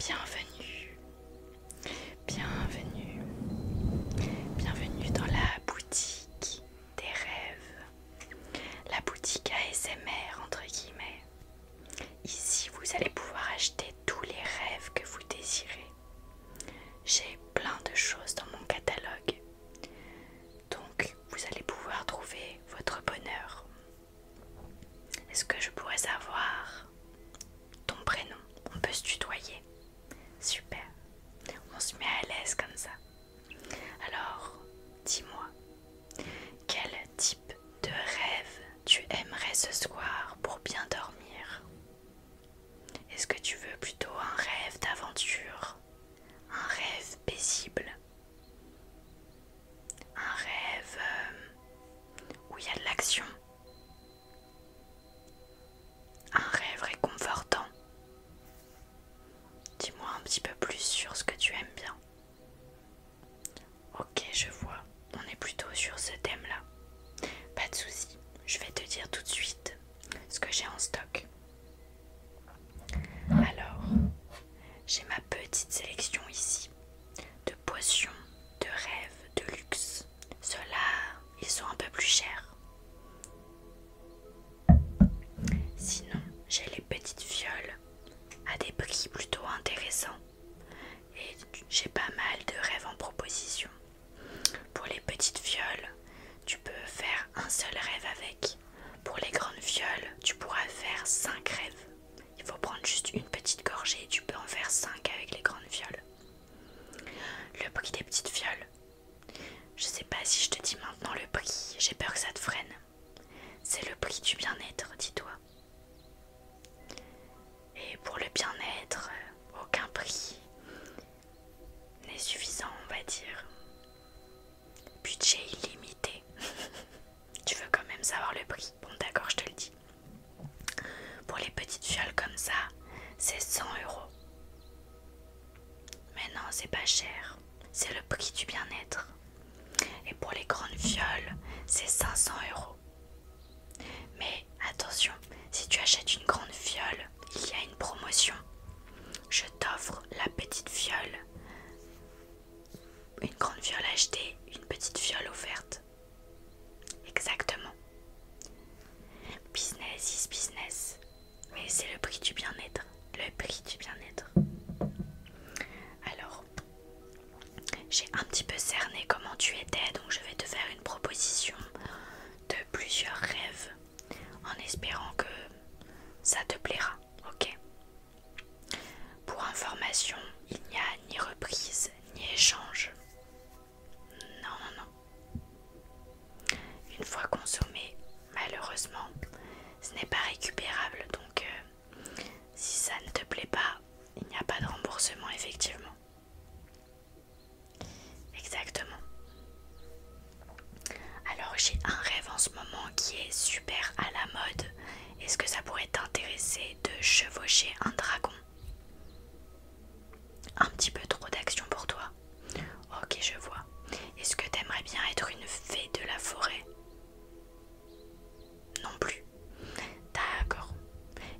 Bienvenue, bienvenue, bienvenue dans la boutique des rêves, la boutique ASMR entre guillemets. Ici vous allez pouvoir acheter tous les rêves que vous désirez. J'ai plein de choses dans mon catalogue, donc vous allez pouvoir trouver votre bonheur. Est-ce que je pourrais savoir ton prénom? On peut se tutoyer. Super, on se met à l'aise comme ça. Alors, dis-moi, quel type de rêve tu aimerais ce soir pour bien dormir? Est-ce que tu veux plutôt un rêve d'aventure, un rêve paisible, un rêve où il y a de l'action, un rêve réconfortant? Dis-moi un petit peu plus sur ce que tu aimes bien. Ok, je vois, on est plutôt sur ce thème-là. Pas de souci, je vais te dire tout de suite ce que j'ai en stock. Alors, j'ai ma petite sélection ici de potions, de rêves, de luxe. Ceux-là, ils sont un peu plus chers. Sinon, j'ai les petites fioles à des prix plutôt intéressants. Et j'ai pas mal de rêves en proposition. Pour les petites fioles, tu peux faire un seul rêve avec. Pour les grandes fioles, tu pourras faire 5 rêves. Il faut prendre juste une petite gorgée et tu peux en faire 5 avec les grandes fioles. Le prix des petites fioles, je sais pas si je te dis maintenant le prix, j'ai peur que ça te freine. C'est le prix du bien-être, dis-toi. Et pour le bien-être, aucun prix n'est suffisant, on va dire. Budget illimité. Tu veux quand même savoir le prix? Bon d'accord, je te le dis. Pour les petites fioles comme ça, c'est 100 €. Mais non, c'est pas cher. C'est le prix du bien-être. Et pour les grandes fioles, c'est 500 €. Mais attention, si tu achètes une grande fiole, il y a une promotion. Je t'offre la petite fiole. Une grande fiole achetée, une petite fiole offerte. Exactement. Business is business. Mais c'est le prix du bien-être. Le prix du bien-être. Alors, j'ai un petit peu cerné comment tu étais, donc je vais te faire une proposition de plusieurs rêves en espérant que ça te plaira, ok? Pour information, il n'y a ni reprise ni échange. Non, non, non. Une fois consommé, malheureusement, ce n'est pas récupérable, donc si ça ne te plaît pas, il n'y a pas de remboursement effectivement. Exactement. Alors j'ai un rêve en ce moment qui est super à la mode. Est-ce que ça pourrait t'intéresser de chevaucher un dragon? Un petit peu trop d'action pour toi? Ok, je vois. Est-ce que t'aimerais bien être une fée de la forêt? Non plus. D'accord.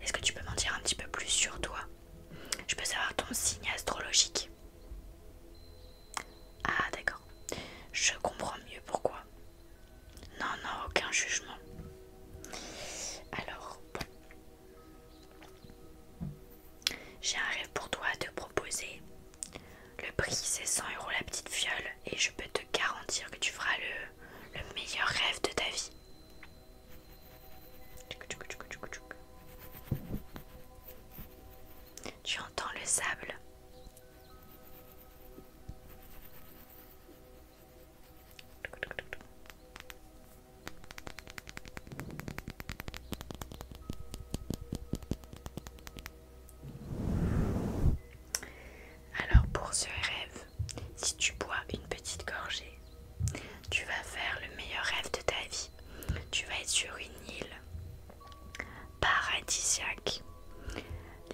Est-ce que tu peux m'en dire un petit peu plus sur toi? Je peux savoir ton signe astrologique? Ah d'accord. Je comprends mieux pourquoi. Non, non, aucun jugement. Alors, bon. J'ai un rêve pour toi à te proposer. Le prix c'est 100 € la petite fiole et je peux te garantir que tu feras le meilleur rêve de ta vie. Tu entends le sable? Alors pour ce rêve, si tu bois une petite gorgée, tu vas faire le meilleur rêve de ta vie. Tu vas être sur une île paradisiaque.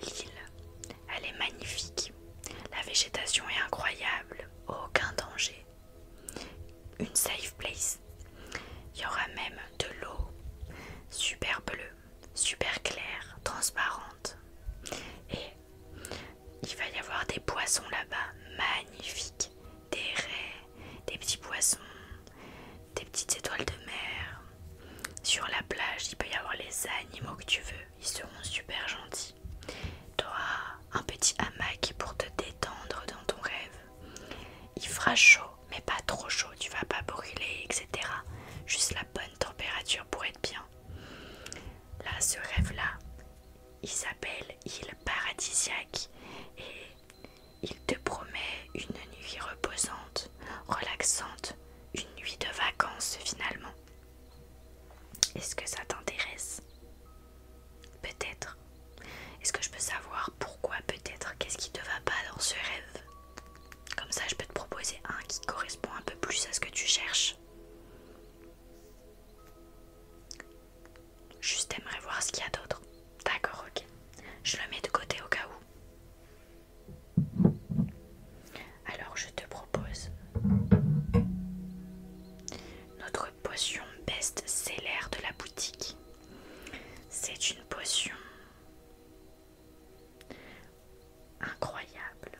L'île, elle est magnifique. La végétation est incroyable. Aucun danger. Une safe place. Il y aura même de l'eau super bleue, super claire, transparente. Et il va y avoir poissons là-bas, magnifiques, des raies, des petits poissons, des petites étoiles de mer. Sur la plage, il peut y avoir les animaux que tu veux, ils seront super gentils. Tu auras un petit hamac pour te détendre dans ton rêve. Il fera chaud, mais pas trop chaud, tu vas pas brûler, etc. Juste la bonne température pour être bien. Là, ce rêve-là, il s'appelle île paradisiaque et il te promet une nuit reposante, relaxante, une nuit de vacances finalement. Est-ce que ça t'intéresse? Peut-être. Est-ce que je peux savoir pourquoi peut-être? Qu'est-ce qui te va pas dans ce rêve? Comme ça je peux te proposer un qui correspond un peu plus à ce que tu cherches. Juste t'aimerais voir ce qu'il y a d'autre. D'accord, ok. Je le mets de côté au cas où. Alors je te propose notre potion best-seller de la boutique. C'est une potion incroyable.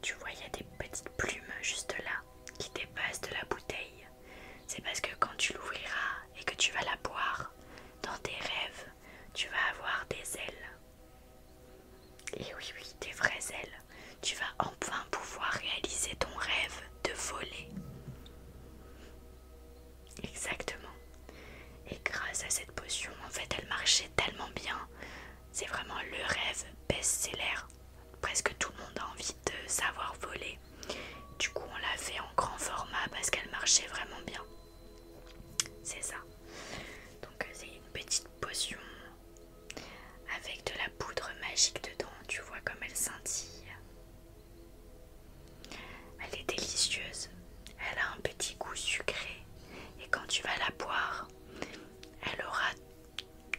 Tu vois, il y a des petites plumes juste là qui dépassent de la bouteille. C'est parce que quand tu l'ouvriras et que tu vas la boire, dans tes rêves, tu vas avoir des ailes. Et oui, oui, des vraies ailes. Tu vas enfin pouvoir réaliser ton rêve de voler. Exactement. Et grâce à cette potion, en fait, elle marchait tellement bien. C'est vraiment le rêve best-seller. Presque tout le monde a envie de savoir voler. Du coup, on l'a fait en grand format parce qu'elle marchait vraiment bien. C'est ça. Donc, c'est une petite potion avec de la poudre magique dedans. Tu vois comme elle scintille. Elle est délicieuse. Elle a un petit goût sucré. Et quand tu vas la boire, elle aura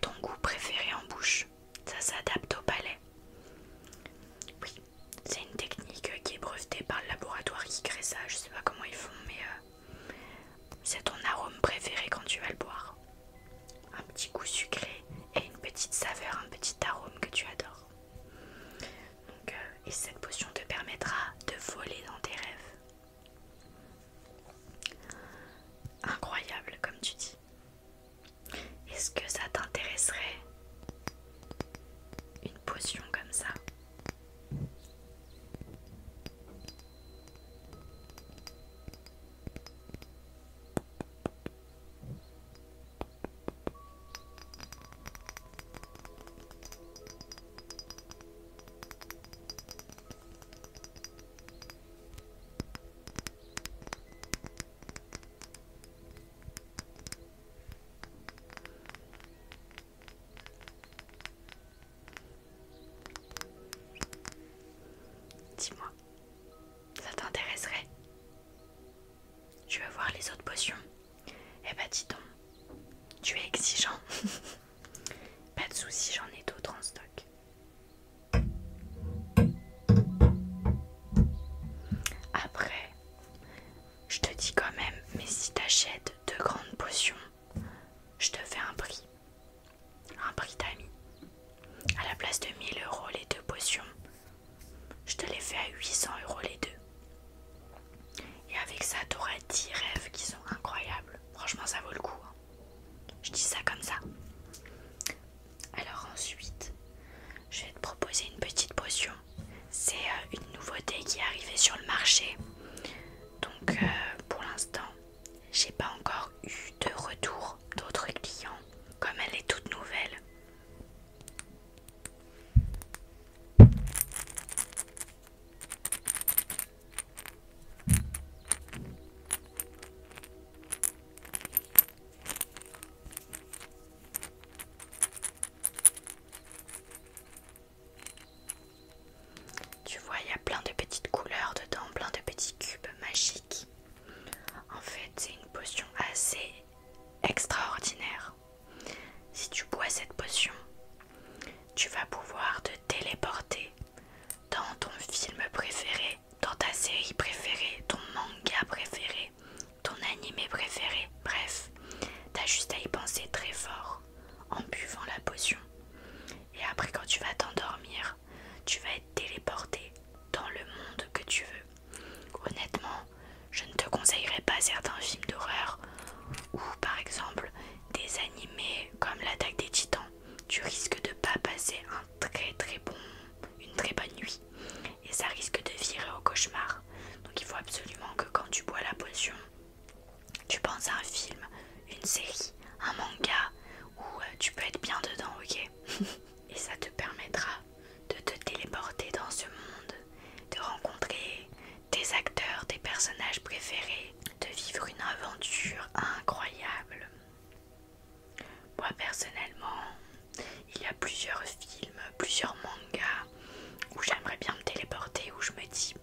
ton goût préféré en bouche. Ça s'adapte au palais. Oui, c'est une technique qui est brevetée par le laboratoire qui crée ça. Je sais pas comment ils font, mais c'est ton arôme préféré quand tu vas le boire. Un petit goût sucré et une petite saveur, un petit arôme que tu adores. Donc, et cette potion te permettra de voler dans tes rêves. Incroyable, comme tu dis. Est-ce que ça t'intéresserait? Une potion comme ça? tu risques de pas passer une très bonne nuit et ça risque de virer au cauchemar. Donc il faut absolument que quand tu bois la potion, tu penses à un film, une série, un manga où tu peux être bien dedans, ok? Et ça te permettra de te téléporter dans ce monde, de rencontrer tes acteurs, tes personnages préférés, de vivre une aventure incroyable. Moi personnellement, il y a plusieurs films, plusieurs mangas où j'aimerais bien me téléporter, où je me dis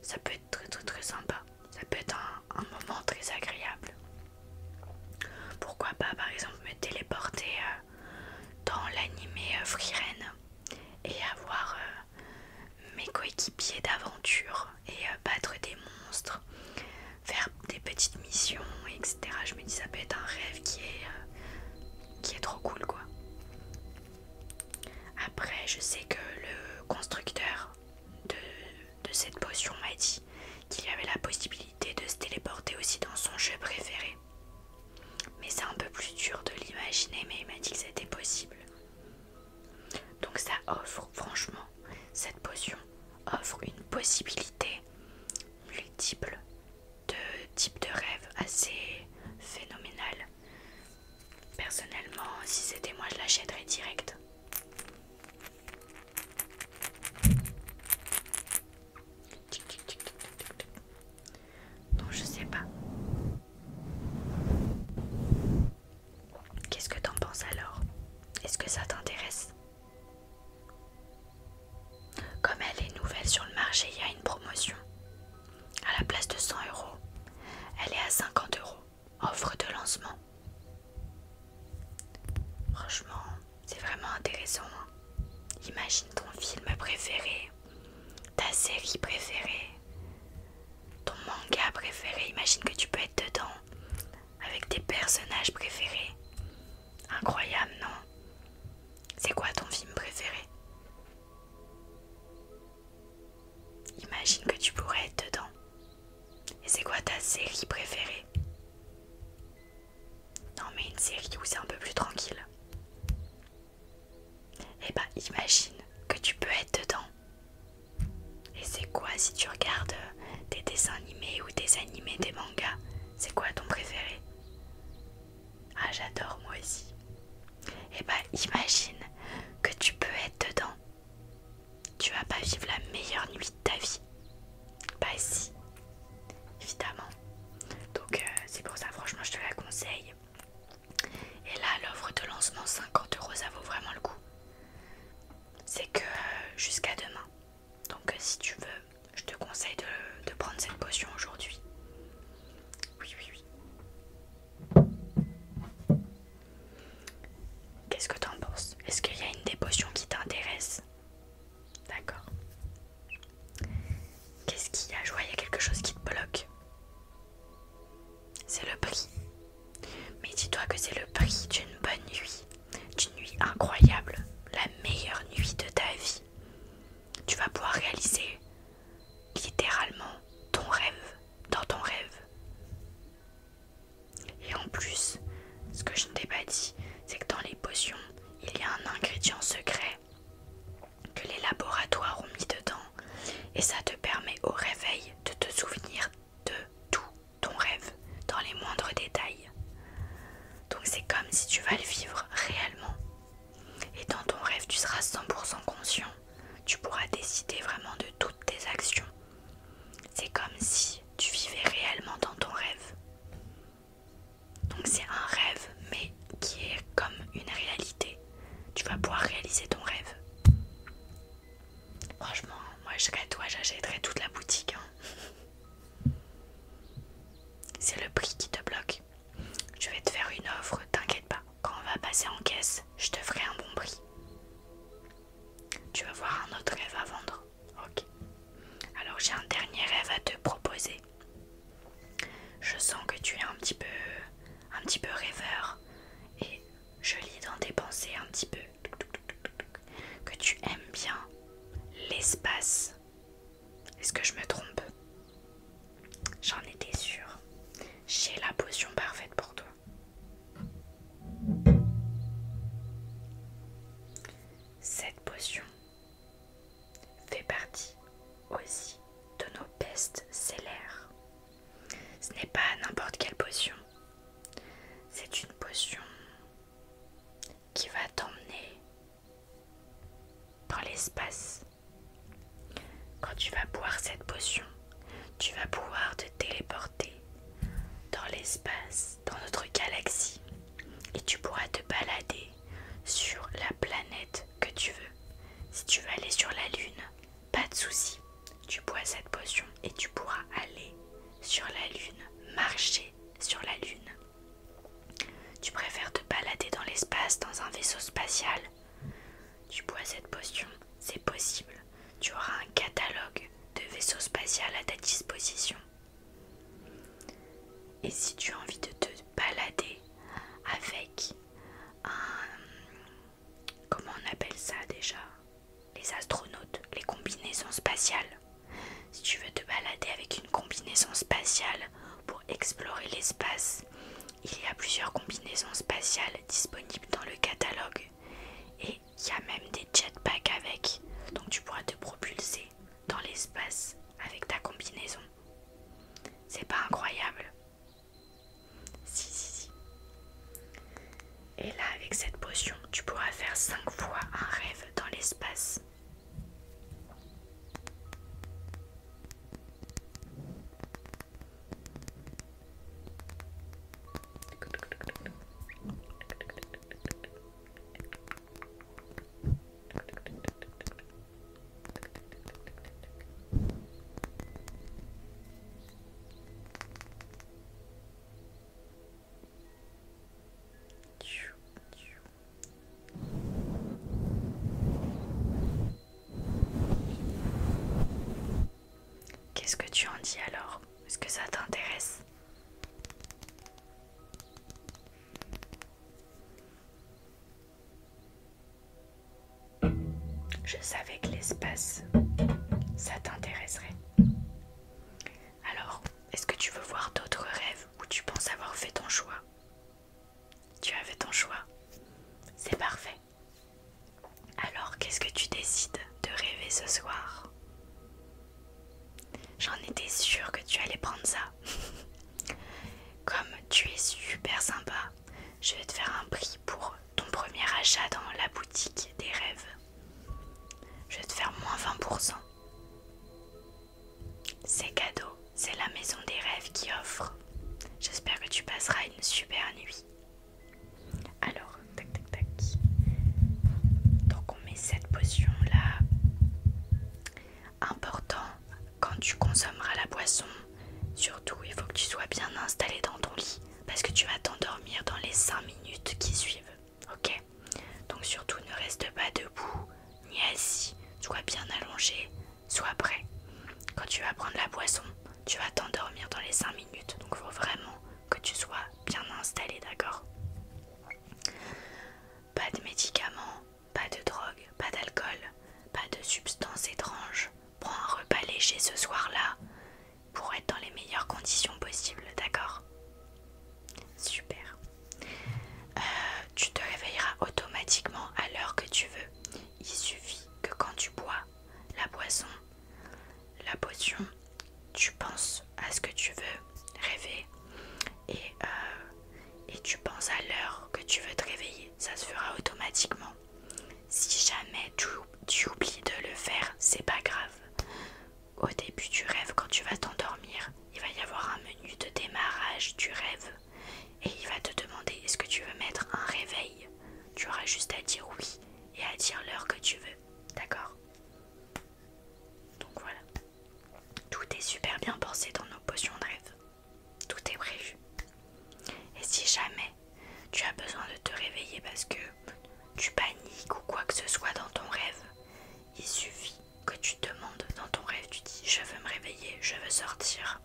ça peut être très sympa, ça peut être un moment très agréable. Pourquoi pas par exemple me téléporter dans l'animé Frieren et avoir mes coéquipiers d'aventure et battre des monstres, faire des petites missions, etc. Je me dis ça peut être un rêve qui est trop cool quoi. Après je sais que le constructeur de cette potion m'a dit qu'il y avait la possibilité de se téléporter aussi dans son jeu préféré. Mais c'est un peu plus dur de l'imaginer, mais il m'a dit que c'était possible. Donc ça offre, franchement, cette potion offre une possibilité multiple de types de rêves assez phénoménal. Personnellement, si c'était moi, je l'achèterais direct. Donc je sais pas. Qu'est-ce que t'en penses alors? Est-ce que ça t'intéresse? Comme elle est nouvelle sur le marché, il y a une promotion. À la place de 100 €, elle est à 50 €. Offre de lancement. Franchement, c'est vraiment intéressant. Hein. Imagine ton film préféré, ta série préférée, ton manga préféré. Imagine que tu peux être dedans avec tes personnages préférés. Incroyable, non? C'est quoi ton film préféré? Imagine que tu pourrais être dedans. Et c'est quoi ta série préférée? Non mais une série où c'est un peu plus tranquille. Et bah imagine que tu peux être dedans. Et c'est quoi si tu regardes des dessins animés ou des animés, des mangas? C'est quoi ton préféré? Ah j'adore moi aussi. Et bah imagine que tu peux être dedans. Tu vas pas vivre la meilleure nuit de ta vie. Bah si, évidemment. Donc c'est pour ça franchement je te la conseille. Et là l'offre de lancement 50 € ça vaut vraiment le coup. C'est que jusqu'à demain. Donc si tu veux, je te conseille de prendre cette potion aujourd'hui. Oui. Qu'est-ce que t'en penses? Est-ce qu'il y a une des potions qui t'intéresse? D'accord. Qu'est-ce qu'il y a? Je vois, il y a quelque chose qui te bloque. C'est le prix. Mais dis-toi que c'est le prix d'une bonne nuit. D'une nuit incroyable. La meilleure nuit de ta vie. Tu vas pouvoir réaliser littéralement ton rêve dans ton rêve. Et en plus, ce que je ne t'ai pas dit, c'est que dans les potions, il y a un ingrédient secret que les laboratoires ont mis dedans. Et ça te permet au réveil de te souvenir de tout ton rêve dans les moindres détails. Donc c'est comme si tu vas le vivre réellement. Et dans ton rêve, tu seras 100% conscient. Tu pourras décider vraiment de toutes tes actions. C'est comme si tu vivais réellement dans ton rêve. Donc c'est un rêve, mais qui est comme une réalité. Tu vas pouvoir réaliser ton rêve. Franchement, moi je serais toi, j'achèterais toute la boutique. Hein. C'est le prix qui te bloque. Je vais te faire une offre, t'inquiète pas. Quand on va passer en caisse, je te ferai un bon prix. Tu vas voir un autre rêve à vendre. Ok. Alors j'ai un dernier rêve à te proposer. Je sens que tu es un petit peu rêveur. Et je lis dans tes pensées un petit peu que tu aimes bien l'espace. Est-ce que je me trompe? J'en étais sûre. J'ai la potion parfaite pour toi. l'espace. Quand tu vas boire cette potion, tu vas pouvoir te téléporter dans l'espace, dans notre galaxie, et tu pourras te balader sur la planète que tu veux. Si tu veux aller sur la Lune, pas de souci, tu bois cette potion et tu pourras aller sur la Lune, marcher sur la Lune. Tu préfères te balader dans l'espace, dans un vaisseau spatial, tu bois cette potion, c'est possible. Tu auras un catalogue de vaisseaux spatials à ta disposition. Et si tu as envie de te balader avec comment on appelle ça déjà? Les astronautes, les combinaisons spatiales. Si tu veux te balader avec une combinaison spatiale pour explorer l'espace, il y a plusieurs combinaisons spatiales disponibles dans le catalogue. Et il y a même des jetpacks avec. Donc tu pourras te propulser dans l'espace avec ta combinaison. C'est pas incroyable? Si. Et là, avec cette potion, tu pourras faire 5 fois un rêve dans l'espace. Qu'est-ce que tu en dis alors? Est-ce que ça t'intéresse? Je savais que l'espace, ça t'intéresserait. Alors, est-ce que tu veux voir d'autres rêves ou tu penses avoir fait ton choix? Tu as fait ton choix? C'est parfait. Alors, qu'est-ce que tu décides de rêver ce soir? J'en étais sûre que tu allais prendre ça. Comme tu es super sympa, je vais te faire un prix pour ton premier achat dans la boutique des rêves. Je vais te faire moins 20%. C'est cadeau, c'est la maison des rêves qui offre. J'espère que tu passeras une super nuit. Alors, tac. Donc on met cette potion là. Important, quand tu consommeras la boisson, surtout il faut que tu sois bien installé dans ton lit parce que tu vas t'endormir dans les 5 minutes qui suivent. Ok? Donc surtout ne reste pas debout ni assis, sois bien allongé, sois prêt. Quand tu vas prendre la boisson, tu vas t'endormir dans les 5 minutes. Donc il faut vraiment que tu sois bien installé, d'accord? Pas de médicaments, pas de drogue, pas d'alcool, pas de substances étranges. Prends un repas léger ce soir-là pour être dans les meilleures conditions possibles, d'accord? Super. Tu te réveilleras automatiquement à l'heure que tu veux. Il suffit que quand tu bois la boisson, la potion, tu penses à ce que tu veux rêver et tu penses à l'heure que tu veux te réveiller. Ça se fera automatiquement. Si jamais tu oublies de le faire, c'est pas grave. Au début du rêve, quand tu vas t'endormir, il va y avoir un menu de démarrage du rêve et il va te demander est-ce que tu veux mettre un réveil. Tu auras juste à dire oui et à dire l'heure que tu veux, d'accord? Donc voilà, tout est super bien pensé dans nos potions de rêve, tout est prévu. Et si jamais tu as besoin de te réveiller parce que tu paniques ou quoi que ce soit dans ton rêve, il suffit que tu demandes dans ton rêve, tu dis je veux me réveiller, je veux sortir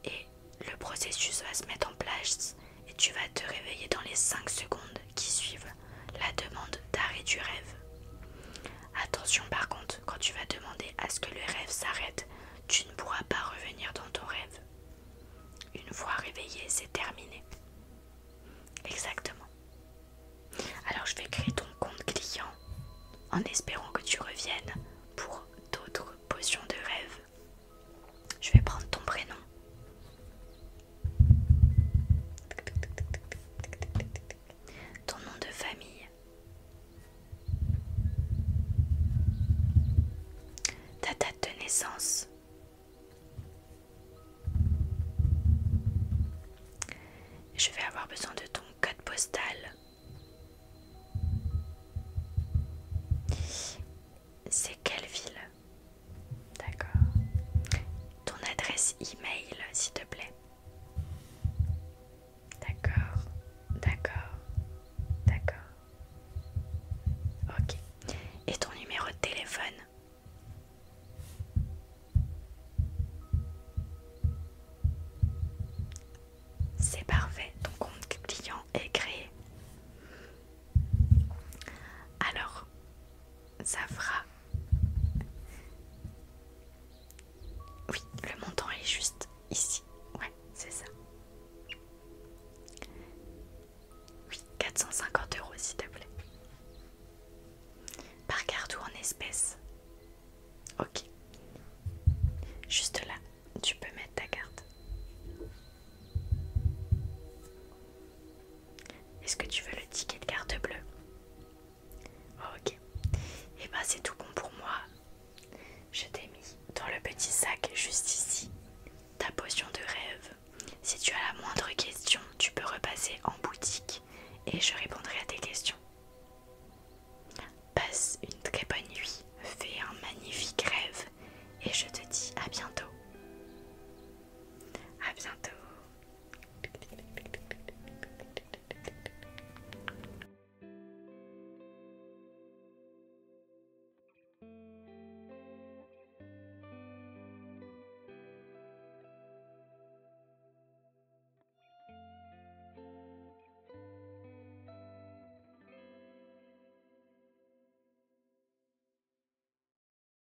et le processus va se mettre en place et tu vas te réveiller dans les 5 secondes qui suivent la demande d'arrêt du rêve. Attention par contre, quand tu vas demander à ce que le rêve s'arrête, tu ne pourras pas revenir dans ton rêve. Une fois réveillé, c'est terminé. Exactement. Alors je vais créer ton compte client en espérant que tu reviennes pour d'autres potions de rêve. Je vais prendre ton prénom. Ton nom de famille. c'est